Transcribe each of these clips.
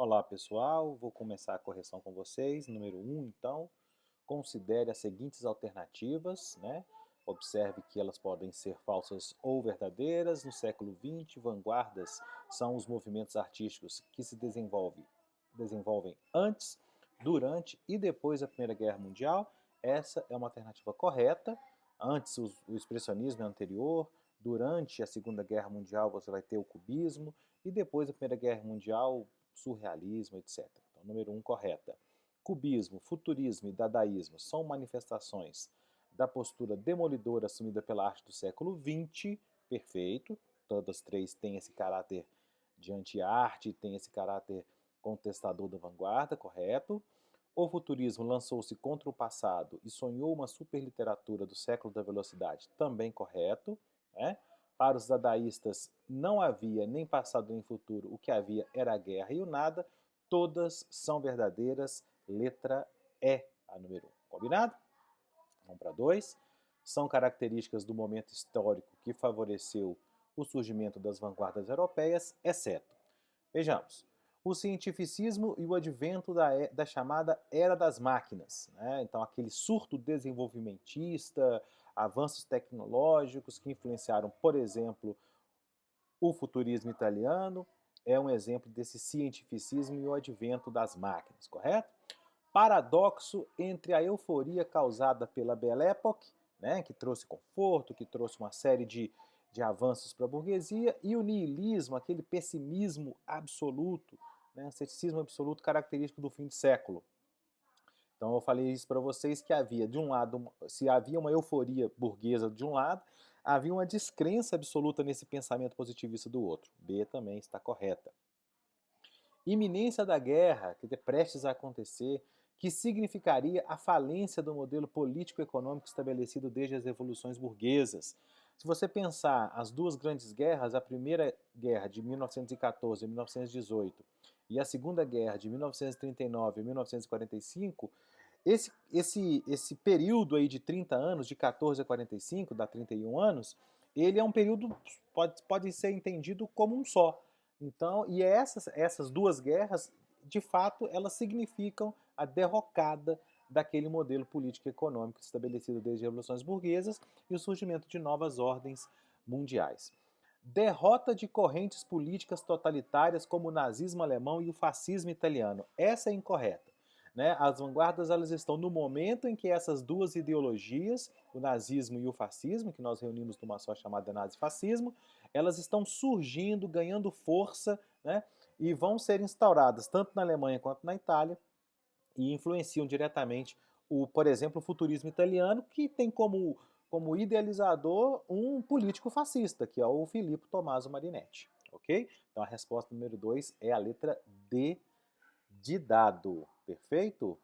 Olá pessoal, vou começar a correção com vocês. Número 1, então, considere as seguintes alternativas, né? Observe que elas podem ser falsas ou verdadeiras. No século XX, vanguardas são os movimentos artísticos que se desenvolvem antes, durante e depois da Primeira Guerra Mundial. Essa é uma alternativa correta. Antes, o expressionismo é anterior. Durante a Segunda Guerra Mundial, você vai ter o cubismo. E depois da Primeira Guerra Mundial, surrealismo, etc. Então, número 1, correta. Cubismo, futurismo e dadaísmo são manifestações da postura demolidora assumida pela arte do século XX, perfeito. Todas três têm esse caráter de anti-arte, têm esse caráter contestador da vanguarda, correto. O futurismo lançou-se contra o passado e sonhou uma superliteratura do século da velocidade, também correto. Né? Para os dadaístas não havia nem passado nem futuro, o que havia era a guerra e o nada. Todas são verdadeiras, letra E, a número 1. Combinado? Vamos para 2. São características do momento histórico que favoreceu o surgimento das vanguardas europeias, exceto. Vejamos. O cientificismo e o advento da chamada Era das Máquinas. Né? Então, aquele surto desenvolvimentista, avanços tecnológicos que influenciaram, por exemplo, o futurismo italiano, é um exemplo desse cientificismo e o advento das máquinas, correto? Paradoxo entre a euforia causada pela Belle Époque, né, que trouxe conforto, que trouxe uma série de avanços para a burguesia, e o niilismo, aquele pessimismo absoluto, né, ceticismo absoluto característico do fim de século. Então eu falei isso para vocês que havia, de um lado, se havia uma euforia burguesa de um lado, havia uma descrença absoluta nesse pensamento positivista do outro. B também está correta. Iminência da guerra, que é prestes a acontecer, que significaria a falência do modelo político-econômico estabelecido desde as revoluções burguesas. Se você pensar as duas grandes guerras, a primeira guerra de 1914 a 1918 e a segunda guerra de 1939 a 1945, esse período aí de 30 anos, de 14 a 45, dá 31 anos, ele é um período, pode ser entendido como um só. Então, e essas duas guerras, de fato, elas significam a derrocada daquele modelo político e econômico estabelecido desde as revoluções burguesas e o surgimento de novas ordens mundiais. Derrota de correntes políticas totalitárias como o nazismo alemão e o fascismo italiano. Essa é incorreta. Né? As vanguardas elas estão no momento em que essas duas ideologias, o nazismo e o fascismo, que nós reunimos numa só chamada nazifascismo, elas estão surgindo, ganhando força, né? E vão ser instauradas tanto na Alemanha quanto na Itália e influenciam diretamente, por exemplo, o futurismo italiano, que tem como idealizador um político fascista, que é o Filippo Tommaso Marinetti. Ok? Então a resposta número 2 é a letra D de dado. Perfeito?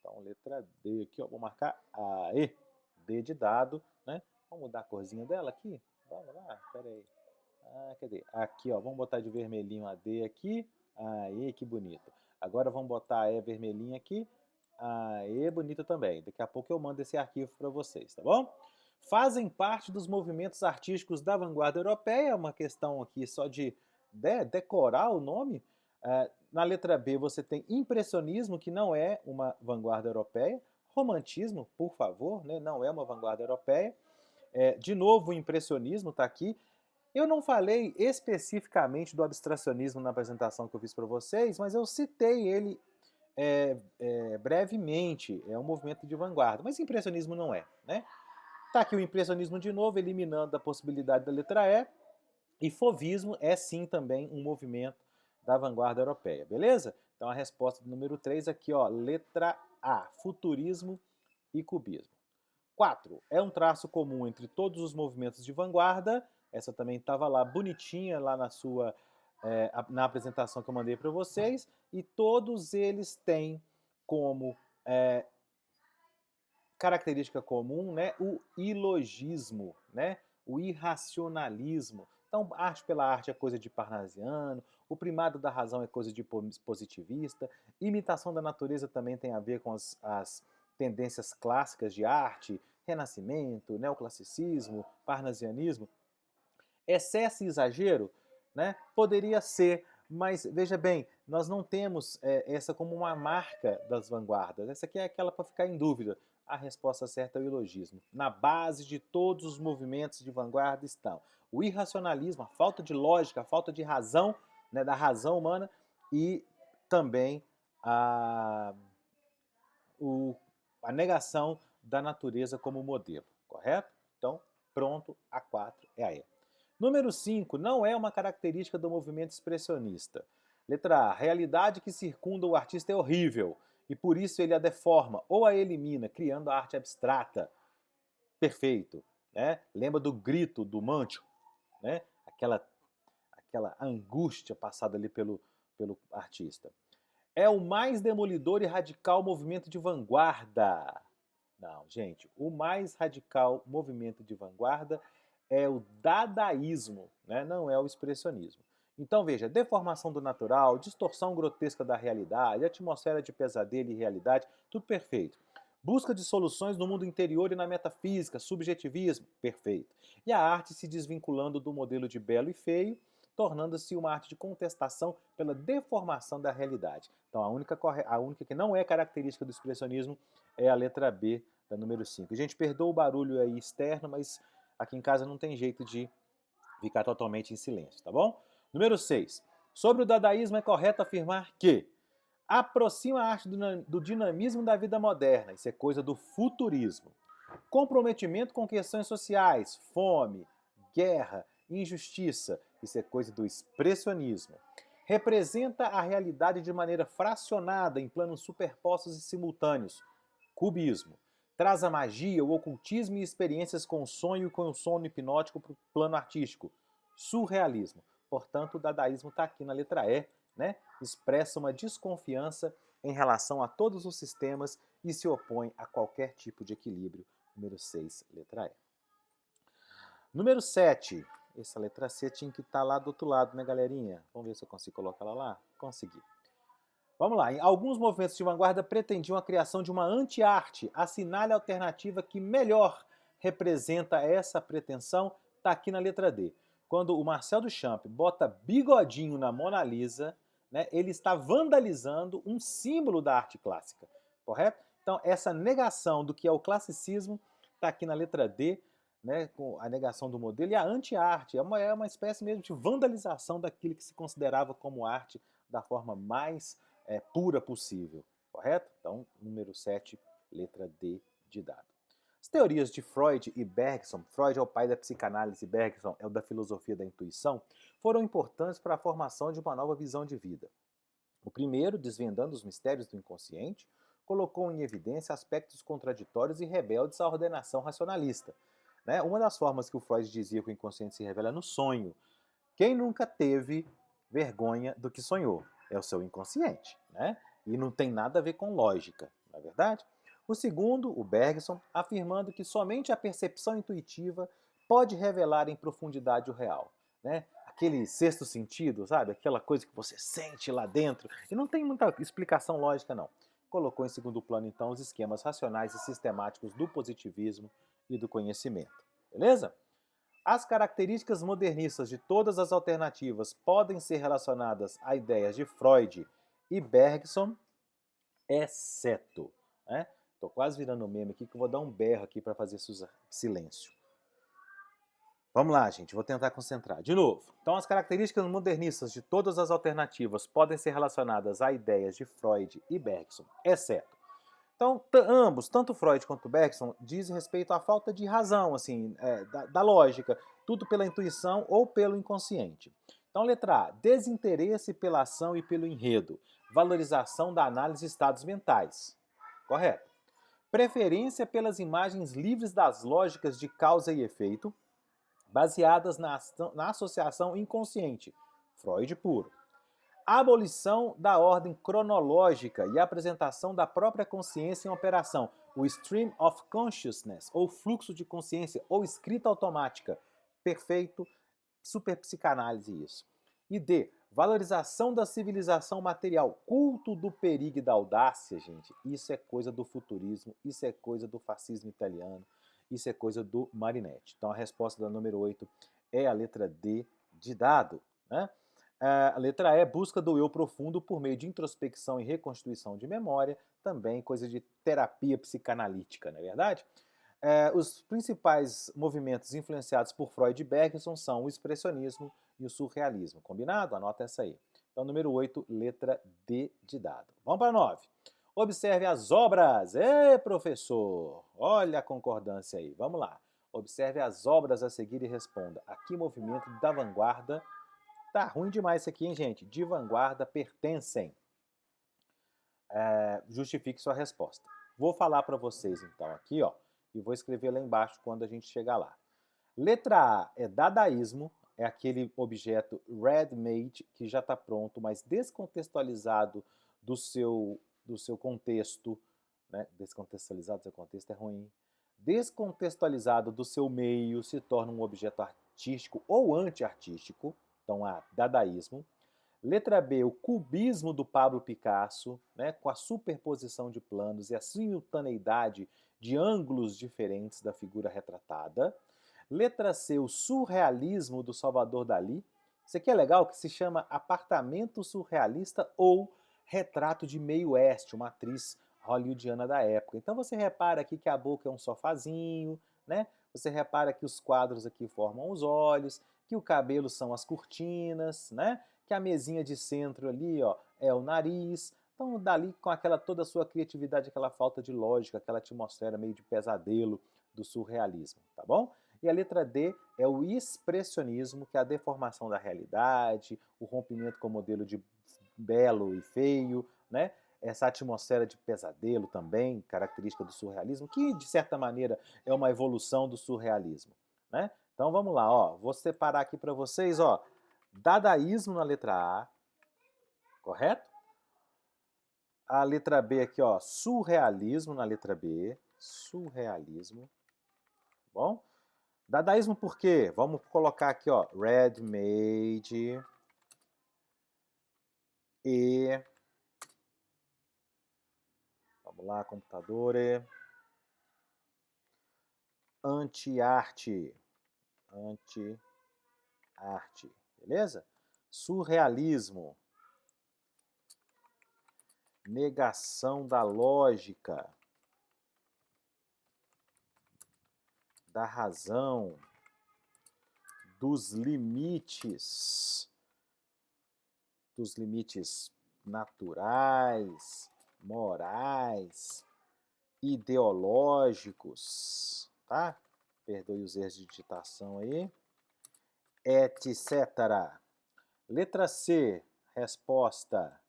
Então, letra D aqui, ó, vou marcar a E, D de dado, né? Vamos mudar a corzinha dela aqui? Vamos lá, pera aí. Cadê? Aqui, ó, vamos botar de vermelhinho a D aqui. Aí, que bonito. Agora vamos botar a E vermelhinha aqui. Aí, bonito também. Daqui a pouco eu mando esse arquivo para vocês, tá bom? Fazem parte dos movimentos artísticos da vanguarda europeia, uma questão aqui só de decorar o nome. Na letra B você tem impressionismo, que não é uma vanguarda europeia. Romantismo, por favor, né, não é uma vanguarda europeia. De novo, o impressionismo está aqui. Eu não falei especificamente do abstracionismo na apresentação que eu fiz para vocês, mas eu citei ele brevemente. É um movimento de vanguarda, mas impressionismo não é, né? Tá aqui o impressionismo de novo, eliminando a possibilidade da letra E. E fauvismo é sim também um movimento da vanguarda europeia, beleza? Então a resposta do número 3 aqui, ó, letra A, futurismo e cubismo. 4. É um traço comum entre todos os movimentos de vanguarda. Essa também estava lá bonitinha lá na apresentação que eu mandei para vocês. E todos eles têm como característica comum, né, o ilogismo, né, o irracionalismo. Então, arte pela arte é coisa de parnasiano, o primado da razão é coisa de positivista, imitação da natureza também tem a ver com as tendências clássicas de arte, renascimento, neoclassicismo, parnasianismo. Excesso e exagero, né, poderia ser Mas, veja bem, nós não temos essa como uma marca das vanguardas. Essa aqui é aquela para ficar em dúvida. A resposta certa é o ilogismo. Na base de todos os movimentos de vanguarda estão o irracionalismo, a falta de lógica, a falta de razão, né, da razão humana, e também a, a negação da natureza como modelo, correto? Então, pronto, a 4 é a E. Número 5, não é uma característica do movimento expressionista. Letra A, a realidade que circunda o artista é horrível e por isso ele a deforma ou a elimina, criando a arte abstrata. Perfeito. Né? Lembra do grito do Mancho? Né? Aquela angústia passada ali pelo artista. É o mais demolidor e radical movimento de vanguarda. Não, gente, o mais radical movimento de vanguarda é o dadaísmo, né? Não é o expressionismo. Então veja, deformação do natural, distorção grotesca da realidade, atmosfera de pesadelo e realidade, tudo perfeito. Busca de soluções no mundo interior e na metafísica, subjetivismo, perfeito. E a arte se desvinculando do modelo de belo e feio, tornando-se uma arte de contestação pela deformação da realidade. Então a única que não é característica do expressionismo é a letra B, da número 5. Gente, perdoa o barulho aí externo, mas aqui em casa não tem jeito de ficar totalmente em silêncio, tá bom? Número 6. Sobre o dadaísmo é correto afirmar que aproxima a arte do dinamismo da vida moderna, isso é coisa do futurismo. Comprometimento com questões sociais, fome, guerra, injustiça, isso é coisa do expressionismo. Representa a realidade de maneira fracionada em planos superpostos e simultâneos, cubismo. Traz a magia, o ocultismo e experiências com o sonho e com o sono hipnótico para o plano artístico, surrealismo. Portanto, o dadaísmo está aqui na letra E, né? Expressa uma desconfiança em relação a todos os sistemas e se opõe a qualquer tipo de equilíbrio. Número 6, letra E. Número 7. Essa letra C tinha que estar lá do outro lado, né, galerinha? Vamos ver se eu consigo colocar ela lá. Consegui. Vamos lá. Alguns movimentos de vanguarda pretendiam a criação de uma anti-arte. Assinale a alternativa que melhor representa essa pretensão. Está aqui na letra D. Quando o Marcel Duchamp bota bigodinho na Mona Lisa, né, ele está vandalizando um símbolo da arte clássica, correto? Então, essa negação do que é o classicismo está aqui na letra D, né, com a negação do modelo, e a anti-arte é uma espécie mesmo de vandalização daquilo que se considerava como arte da forma mais pura possível, correto? Então, número 7, letra D de dado. As teorias de Freud e Bergson, Freud é o pai da psicanálise, Bergson é o da filosofia da intuição, foram importantes para a formação de uma nova visão de vida. O primeiro, desvendando os mistérios do inconsciente, colocou em evidência aspectos contraditórios e rebeldes à ordenação racionalista. Né? Uma das formas que o Freud dizia que o inconsciente se revela é no sonho. Quem nunca teve vergonha do que sonhou? É o seu inconsciente, né? E não tem nada a ver com lógica, não é verdade? O segundo, o Bergson, afirmando que somente a percepção intuitiva pode revelar em profundidade o real, né? Aquele sexto sentido, sabe? Aquela coisa que você sente lá dentro. E não tem muita explicação lógica, não. Colocou em segundo plano, então, os esquemas racionais e sistemáticos do positivismo e do conhecimento. Beleza? As características modernistas de todas as alternativas podem ser relacionadas a ideias de Freud e Bergson, exceto. Né? Estou quase virando meme aqui que eu vou dar um berro aqui para fazer silêncio. Vamos lá, gente, vou tentar concentrar. De novo. Então, as características modernistas de todas as alternativas podem ser relacionadas a ideias de Freud e Bergson, exceto. Então, ambos, tanto Freud quanto Bergson, dizem respeito à falta de razão, assim, da lógica, tudo pela intuição ou pelo inconsciente. Então, letra A, desinteresse pela ação e pelo enredo, valorização da análise de estados mentais. Correto. Preferência pelas imagens livres das lógicas de causa e efeito, baseadas na associação inconsciente. Freud puro. Abolição da ordem cronológica e apresentação da própria consciência em operação, o stream of consciousness, ou fluxo de consciência, ou escrita automática. Perfeito, super psicanálise isso. E D, valorização da civilização material, culto do perigo e da audácia, gente, isso é coisa do futurismo, isso é coisa do fascismo italiano, isso é coisa do Marinetti. Então a resposta da número 8 é a letra D de dado, né? A letra E, busca do eu profundo por meio de introspecção e reconstituição de memória, também coisa de terapia psicanalítica, não é verdade? Os principais movimentos influenciados por Freud e Bergson são o expressionismo e o surrealismo. Combinado? Anota essa aí. Então, número 8, letra D de dado. Vamos para 9. Observe as obras. Ê, professor! Olha a concordância aí. Vamos lá. Observe as obras a seguir e responda. A que movimento da vanguarda... Tá ruim demais isso aqui, hein, gente? De vanguarda pertencem. Justifique sua resposta. Vou falar para vocês, então, aqui, ó, e vou escrever lá embaixo quando a gente chegar lá. Letra A é dadaísmo, é aquele objeto ready-made que já está pronto, mas descontextualizado do seu contexto, né? Descontextualizado do seu contexto é ruim. Descontextualizado do seu meio, se torna um objeto artístico ou anti-artístico. Então, A, dadaísmo. Letra B, o cubismo do Pablo Picasso, né, com a superposição de planos e a simultaneidade de ângulos diferentes da figura retratada. Letra C, o surrealismo do Salvador Dalí. Isso aqui é legal, que se chama Apartamento Surrealista ou Retrato de Meio Oeste, uma atriz hollywoodiana da época. Então você repara aqui que a boca é um sofazinho, né? Você repara que os quadros aqui formam os olhos, que o cabelo são as cortinas, né? Que a mesinha de centro ali, ó, é o nariz. Então, dali, com aquela toda a sua criatividade, aquela falta de lógica, aquela atmosfera meio de pesadelo do surrealismo, tá bom? E a letra D é o expressionismo, que é a deformação da realidade, o rompimento com o modelo de belo e feio, né? Essa atmosfera de pesadelo também, característica do surrealismo, que de certa maneira é uma evolução do surrealismo, né? Então vamos lá, ó, vou separar aqui para vocês, ó, dadaísmo na letra A, correto? A letra B aqui, ó, surrealismo na letra B, surrealismo, bom? Dadaísmo por quê? Vamos colocar aqui, ó, ready-made e... Vamos lá, computador. Anti-arte. Anti-arte, beleza? Surrealismo. Negação da lógica, da razão, dos limites naturais, morais, ideológicos, tá? Perdoe os erros de digitação aí. Etc. Letra C, resposta.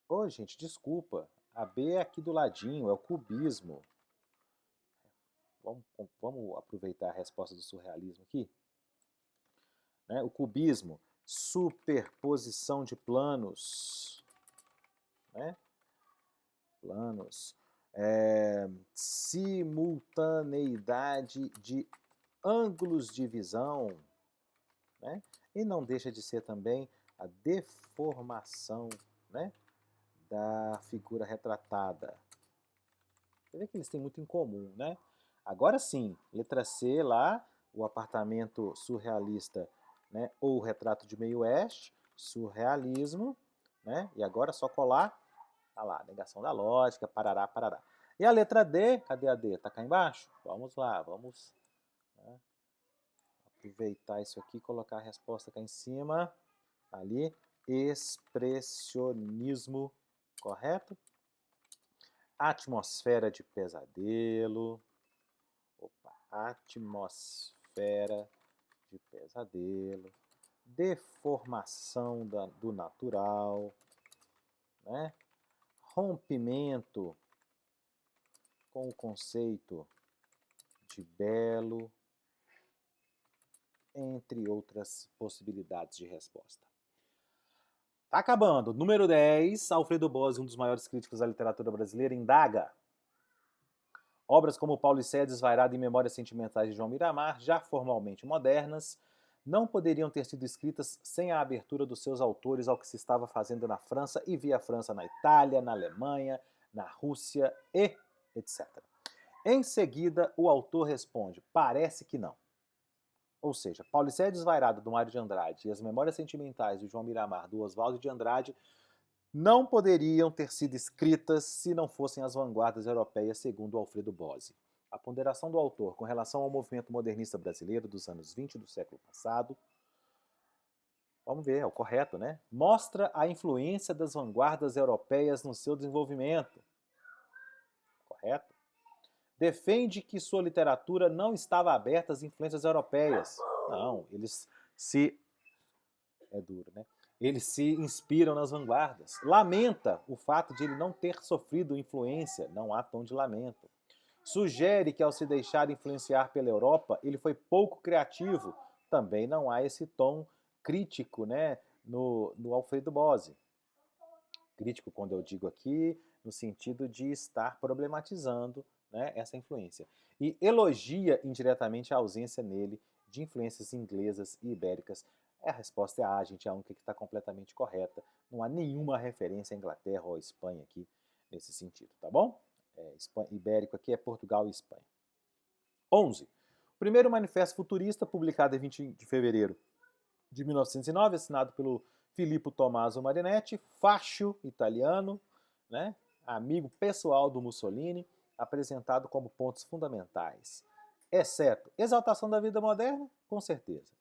Ô, gente, desculpa. A B é aqui do ladinho, é o cubismo. Vamos aproveitar a resposta do surrealismo aqui. Né? O cubismo, superposição de planos. Né? Planos. Simultaneidade de ângulos de visão. Né? E não deixa de ser também a deformação, né, da figura retratada. Você vê que eles têm muito em comum, né? Agora sim, letra C lá, o apartamento surrealista, né, ou o retrato de meio oeste, surrealismo, né? E agora é só colar, tá lá, negação da lógica, parará, parará. E a letra D, cadê a D? Tá cá embaixo? Vamos lá, vamos, né, aproveitar isso aqui, colocar a resposta cá em cima, ali, expressionismo, correto? Atmosfera de pesadelo. Opa, atmosfera de pesadelo. Deformação do natural. Né? Rompimento com o conceito de belo, entre outras possibilidades de resposta. Tá acabando. Número 10, Alfredo Bozzi, um dos maiores críticos da literatura brasileira, indaga. Obras como Paulo e Céia, Desvairada e Memórias Sentimentais de João Miramar, já formalmente modernas, não poderiam ter sido escritas sem a abertura dos seus autores ao que se estava fazendo na França e via França na Itália, na Alemanha, na Rússia e etc. Em seguida, o autor responde, parece que não. Ou seja, Paulicéia Desvairada, do Mário de Andrade, e As Memórias Sentimentais, de João Miramar, do Oswaldo de Andrade, não poderiam ter sido escritas se não fossem as vanguardas europeias, segundo Alfredo Bose. A ponderação do autor com relação ao movimento modernista brasileiro dos anos 20 do século passado, vamos ver, é o correto, né? Mostra a influência das vanguardas europeias no seu desenvolvimento. Correto? Defende que sua literatura não estava aberta às influências europeias. Não, eles se... é duro, né? Eles se inspiram nas vanguardas. Lamenta o fato de ele não ter sofrido influência, não há tom de lamento. Sugere que ao se deixar influenciar pela Europa, ele foi pouco criativo. Também não há esse tom crítico, né, no Alfredo Bose. Crítico, quando eu digo aqui, no sentido de estar problematizando, né, essa influência. E elogia indiretamente a ausência nele de influências inglesas e ibéricas. A resposta é A, gente, é a única que está completamente correta. Não há nenhuma referência à Inglaterra ou à Espanha aqui nesse sentido, tá bom? Ibérico aqui é Portugal e Espanha. 11. O primeiro manifesto futurista, publicado em 20 de fevereiro de 1909, assinado pelo Filippo Tommaso Marinetti, fascio italiano, né, amigo pessoal do Mussolini, apresentado como pontos fundamentais. Exceto exaltação da vida moderna, com certeza.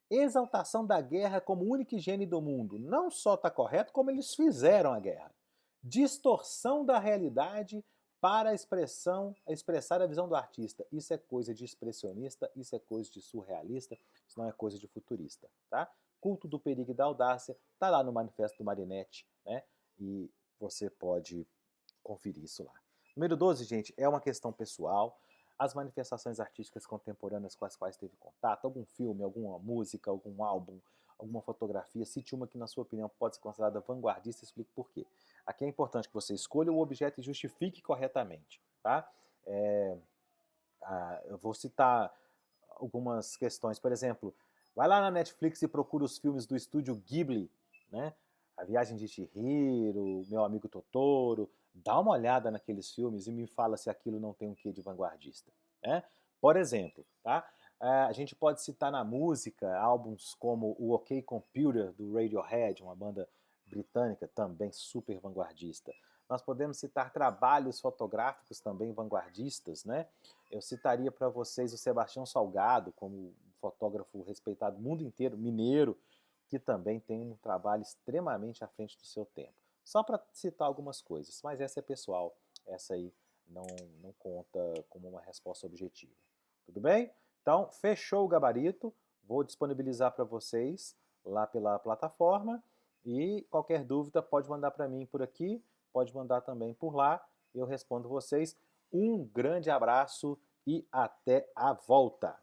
Exaltação da guerra como única higiene do mundo. Não só está correto, como eles fizeram a guerra. Distorção da realidade para expressar a visão do artista. Isso é coisa de expressionista, isso é coisa de surrealista, isso não é coisa de futurista, tá? Culto do perigo e da audácia, tá lá no Manifesto do Marinetti, né? E você pode conferir isso lá. Número 12, gente, é uma questão pessoal. As manifestações artísticas contemporâneas com as quais teve contato, algum filme, alguma música, algum álbum, alguma fotografia, cite uma que, na sua opinião, pode ser considerada vanguardista, explique por quê. Aqui é importante que você escolha o objeto e justifique corretamente, tá? Eu vou citar algumas questões, por exemplo, vai lá na Netflix e procura os filmes do estúdio Ghibli, né? A Viagem de Chihiro, Meu Amigo Totoro, dá uma olhada naqueles filmes e me fala se aquilo não tem um quê de vanguardista, né? Por exemplo, tá? A gente pode citar na música álbuns como o OK Computer, do Radiohead, uma banda britânica também super vanguardista. Nós podemos citar trabalhos fotográficos também vanguardistas, né? Eu citaria para vocês o Sebastião Salgado, como fotógrafo respeitado no mundo inteiro, mineiro, que também tem um trabalho extremamente à frente do seu tempo. Só para citar algumas coisas, mas essa é pessoal, essa aí não conta como uma resposta objetiva. Tudo bem? Então, fechou o gabarito, vou disponibilizar para vocês lá pela plataforma e qualquer dúvida pode mandar para mim por aqui, pode mandar também por lá, eu respondo vocês. Um grande abraço e até a volta!